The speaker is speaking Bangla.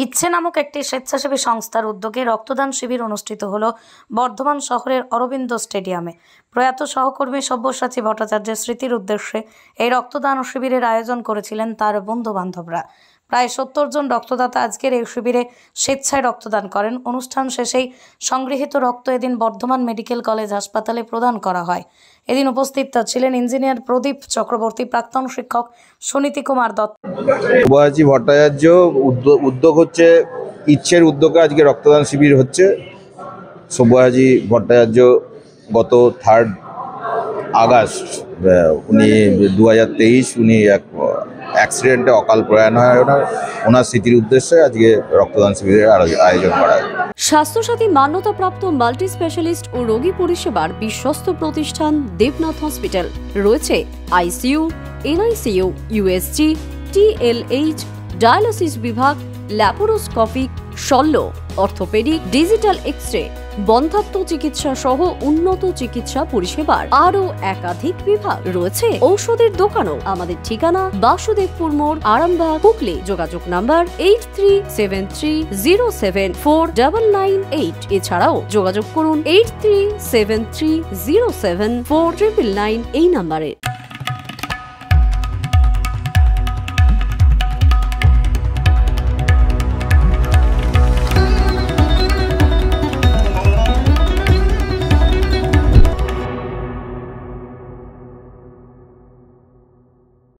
ইচ্ছে নামক একটি স্বেচ্ছাসেবী সংস্থার উদ্যোগে রক্তদান শিবির অনুষ্ঠিত হলো বর্ধমান শহরের অরবিন্দ স্টেডিয়ামে। প্রয়াত সহকর্মী সব্যসাচী ভট্টাচার্যের স্মৃতির উদ্দেশ্যে এই রক্তদান শিবিরের আয়োজন করেছিলেন তার বন্ধু-বান্ধবরা। প্রায় 70 জন রক্তদাতা আজকের এই শিবিরে স্বেচ্ছায় রক্তদান করেন। অনুষ্ঠান শেষেই সংগৃহীত রক্ত এদিন বর্ধমান মেডিকেল কলেজ হাসপাতালে প্রদান করা হয়। এদিন উপস্থিত ছিলেন ইঞ্জিনিয়ার প্রদীপ চক্রবর্তী, প্রাক্তন শিক্ষক সুনীতি কুমার দত্ত। সব্যসাচী ভট্টাচার্য উদ্যোগ হচ্ছে, ইচ্ছের উদ্যোগে আজকে রক্তদান শিবির হচ্ছে। সব্যসাচী ভট্টাচার্য গত 3 আগস্ট উনি 2023 উনি এক অ্যাক্সিডেন্টে অকাল প্রয়াণ হয়। ওনার স্মৃতির উদ্দেশ্যে আজকে রক্তদান শিবিরের আয়োজন করা হয়। স্বাস্থ্যসাথী মান্যতাপ্রাপ্ত মাল্টি স্পেশালিস্ট ও রোগী পরিষেবার বিশ্বস্ত প্রতিষ্ঠান দেবনাথ হসপিটাল। রয়েছে ICU, NICU, USG, TLH, dialysis বিভাগ, ল্যাপারোস্কোপিক, শল্য, অর্থোপেডিক, ডিজিটাল এক্স-রে, বন্ধ্যাত্ব চিকিৎসা সহ উন্নত চিকিৎসা পরিষেবার আরও একাধিক বিভাগ রয়েছে। ঔষধের দোকানও। আমাদের ঠিকানা বাসুদেবপুর মোড়, আরামবাগ, হুগলি। যোগাযোগ নাম্বার 8373074998। এছাড়াও যোগাযোগ করুন 8373074999 এই নাম্বারে।